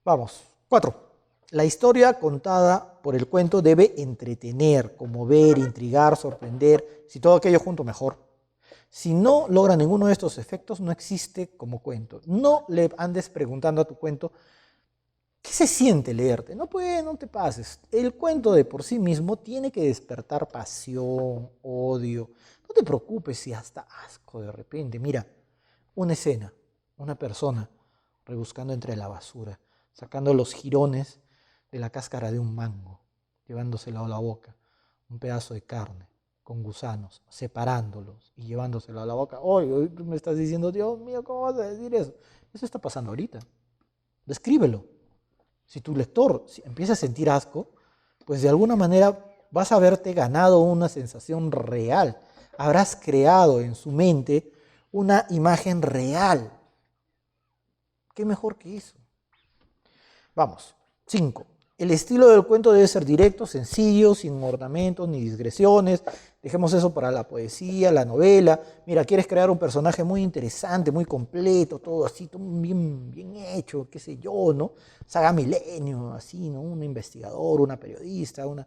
Vamos. 4. La historia contada por el cuento debe entretener, conmover, intrigar, sorprender. Si todo aquello junto, mejor. Si no logra ninguno de estos efectos, no existe como cuento. No le andes preguntando a tu cuento qué se siente leerte. No te pases. El cuento de por sí mismo tiene que despertar pasión, odio. No te preocupes si hasta asco de repente. Mira, una escena, una persona rebuscando entre la basura, sacando los jirones de la cáscara de un mango, llevándoselo a la boca, un pedazo de carne con gusanos, separándolos y llevándoselo a la boca. Oye, tú me estás diciendo, Dios mío, ¿cómo vas a decir eso? Eso está pasando ahorita. Descríbelo. Si tu lector empieza a sentir asco, pues de alguna manera vas a haberte ganado una sensación real. Habrás creado en su mente una imagen real. ¿Qué mejor que eso? Vamos. 5. El estilo del cuento debe ser directo, sencillo, sin ornamentos ni digresiones. Dejemos eso para la poesía, la novela. Mira, quieres crear un personaje muy interesante, muy completo, todo así, todo bien hecho, qué sé yo, ¿no? Saga Milenio, así, ¿no? Un investigador, una periodista, una...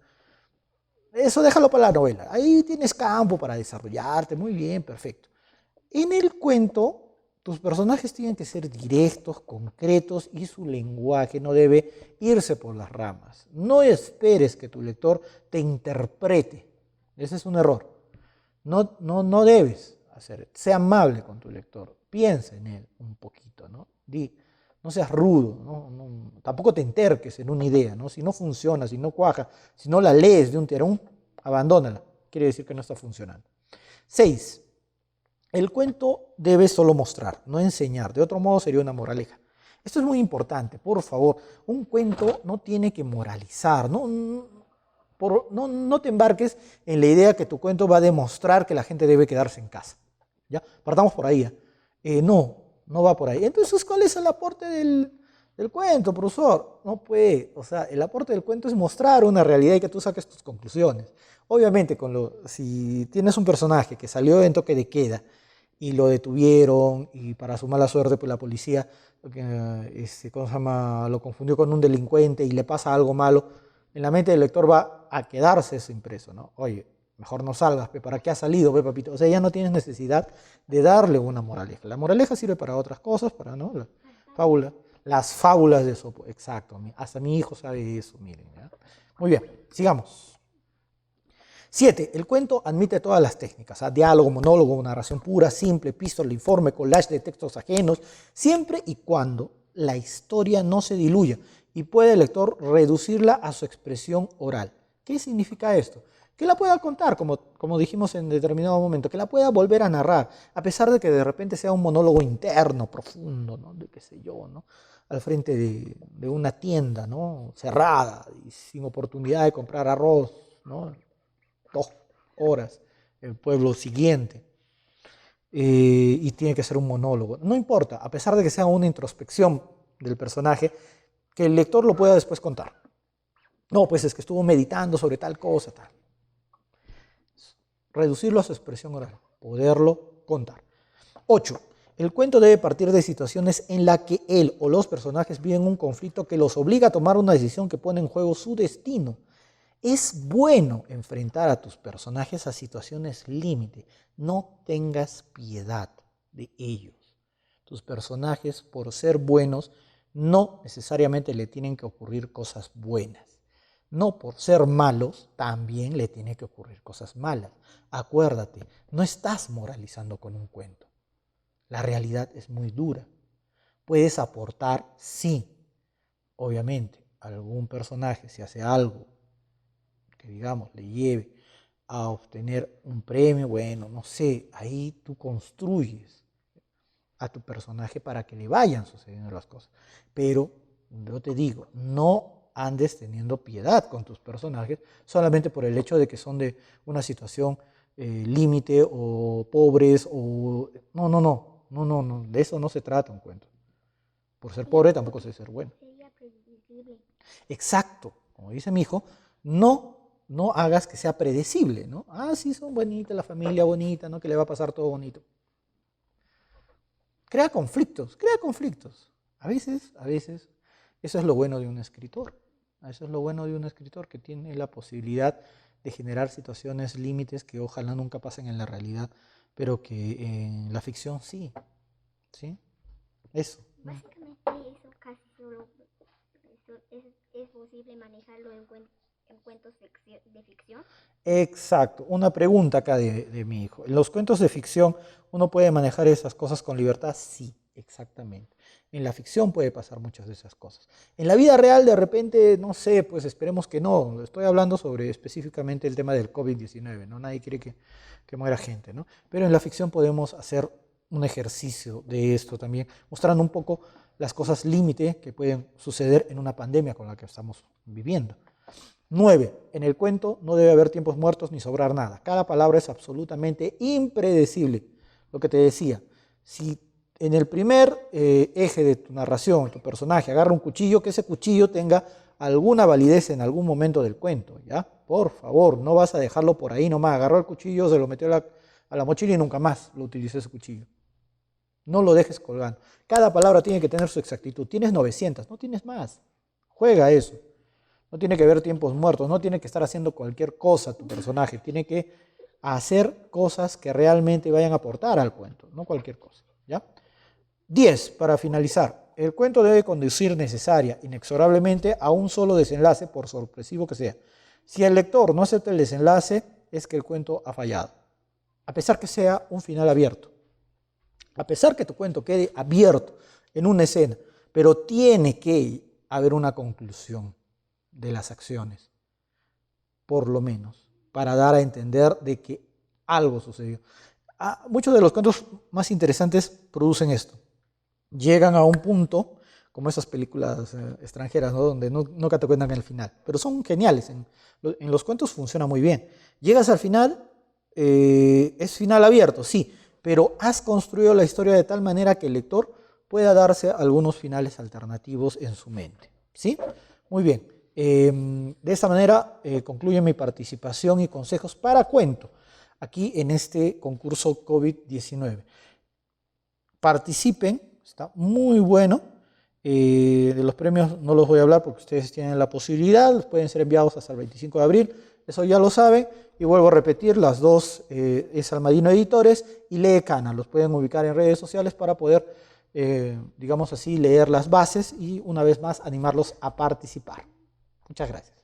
Eso déjalo para la novela. Ahí tienes campo para desarrollarte, muy bien, perfecto. En el cuento, tus personajes tienen que ser directos, concretos y su lenguaje no debe irse por las ramas. No esperes que tu lector te interprete. Ese es un error. No debes hacer. Sea amable con tu lector. Piensa en él un poquito, ¿no? No seas rudo, tampoco te enterques en una idea, ¿no? Si no funciona, si no cuaja, si no la lees de un tirón, abandónala. Quiere decir que no está funcionando. 6. El cuento debe solo mostrar, no enseñar. De otro modo sería una moraleja. Esto es muy importante, por favor. Un cuento no tiene que moralizar. No te embarques en la idea que tu cuento va a demostrar que la gente debe quedarse en casa. ¿Ya? Partamos por ahí. No va por ahí. Entonces, ¿cuál es el aporte del cuento, profesor? No puede. O sea, el aporte del cuento es mostrar una realidad y que tú saques tus conclusiones. Obviamente, si tienes un personaje que salió en toque de queda y lo detuvieron y para su mala suerte pues la policía ¿cómo se llama? Lo confundió con un delincuente y le pasa algo malo, en la mente del lector va a quedarse eso impreso, ¿no? Oye, mejor no salgas, ¿para qué has salido, papito? O sea, ya no tienes necesidad de darle una moraleja. La moraleja sirve para otras cosas, para, ¿no? Las fábulas de Esopo, exacto. Hasta mi hijo sabe eso, miren, ¿ya? Muy bien, sigamos. 7. El cuento admite todas las técnicas, diálogo, monólogo, narración pura, simple, epístola, informe, collage de textos ajenos, siempre y cuando la historia no se diluya y puede el lector reducirla a su expresión oral. ¿Qué significa esto? Que la pueda contar, como dijimos en determinado momento, que la pueda volver a narrar, a pesar de que de repente sea un monólogo interno, profundo, ¿no? De qué sé yo, ¿no? Al frente de una tienda, ¿no? Cerrada y sin oportunidad de comprar arroz, ¿no? 2 horas, el pueblo siguiente, y tiene que ser un monólogo. No importa, a pesar de que sea una introspección del personaje, que el lector lo pueda después contar. No, pues es que estuvo meditando sobre tal cosa, tal. Reducirlo a su expresión oral, poderlo contar. 8. El cuento debe partir de situaciones en las que él o los personajes viven un conflicto que los obliga a tomar una decisión que pone en juego su destino. Es bueno enfrentar a tus personajes a situaciones límite. No tengas piedad de ellos. Tus personajes, por ser buenos, no necesariamente le tienen que ocurrir cosas buenas. No por ser malos, también le tienen que ocurrir cosas malas. Acuérdate, no estás moralizando con un cuento. La realidad es muy dura. Puedes aportar, sí, obviamente, algún personaje, si hace algo que digamos le lleve a obtener un premio, bueno, no sé, ahí tú construyes a tu personaje para que le vayan sucediendo las cosas. Pero yo te digo, no andes teniendo piedad con tus personajes solamente por el hecho de que son de una situación límite o pobres o... No, de eso no se trata un cuento. Por ser pobre tampoco se ser bueno. Exacto, como dice mi hijo, no hagas que sea predecible, ¿no? Sí, son bonitas, la familia bonita, ¿no? Que le va a pasar todo bonito. Crea conflictos. A veces Eso es lo bueno de un escritor. Eso es lo bueno de un escritor, que tiene la posibilidad de generar situaciones límites que ojalá nunca pasen en la realidad, pero que en la ficción sí. ¿Sí? Eso. Básicamente eso casi solo es posible manejarlo en cuentos de ficción. Exacto. Una pregunta acá de mi hijo. ¿En los cuentos de ficción uno puede manejar esas cosas con libertad? Sí, exactamente. En la ficción puede pasar muchas de esas cosas. En la vida real, de repente, no sé, pues esperemos que no. Estoy hablando sobre específicamente el tema del COVID-19, ¿no? Nadie quiere que muera gente, ¿no? Pero en la ficción podemos hacer un ejercicio de esto también, mostrando un poco las cosas límite que pueden suceder en una pandemia con la que estamos viviendo. 9. En el cuento no debe haber tiempos muertos ni sobrar nada. Cada palabra es absolutamente impredecible. Lo que te decía, si en el primer eje de tu narración, tu personaje agarra un cuchillo, que ese cuchillo tenga alguna validez en algún momento del cuento, ¿ya? Por favor, no vas a dejarlo por ahí nomás. Agarró el cuchillo, se lo metió a la mochila y nunca más lo utilizó ese cuchillo. No lo dejes colgando. Cada palabra tiene que tener su exactitud. Tienes 900, no tienes más. Juega eso. No tiene que haber tiempos muertos, no tiene que estar haciendo cualquier cosa tu personaje. Tiene que hacer cosas que realmente vayan a aportar al cuento, no cualquier cosa. ¿Ya? 10. Para finalizar. El cuento debe conducir necesaria, inexorablemente, a un solo desenlace, por sorpresivo que sea. Si el lector no acepta el desenlace, es que el cuento ha fallado. A pesar que sea un final abierto. A pesar que tu cuento quede abierto en una escena, pero tiene que haber una conclusión de las acciones, por lo menos, para dar a entender de que algo sucedió. Muchos de los cuentos más interesantes producen esto. Llegan a un punto, como esas películas extranjeras, ¿no? Donde nunca te cuentan el final, pero son geniales. En los cuentos funciona muy bien. Llegas al final, es final abierto, sí, pero has construido la historia de tal manera que el lector pueda darse algunos finales alternativos en su mente. ¿Sí? Muy bien. De esta manera concluye mi participación y consejos para cuento aquí en este concurso COVID-19. Participen, está muy bueno. De los premios no los voy a hablar porque ustedes tienen la posibilidad, pueden ser enviados hasta el 25 de abril, eso ya lo saben. Y vuelvo a repetir, las dos es Almadino Editores y Lee Cana. Los pueden ubicar en redes sociales para poder, digamos así, leer las bases y una vez más animarlos a participar. Muchas gracias.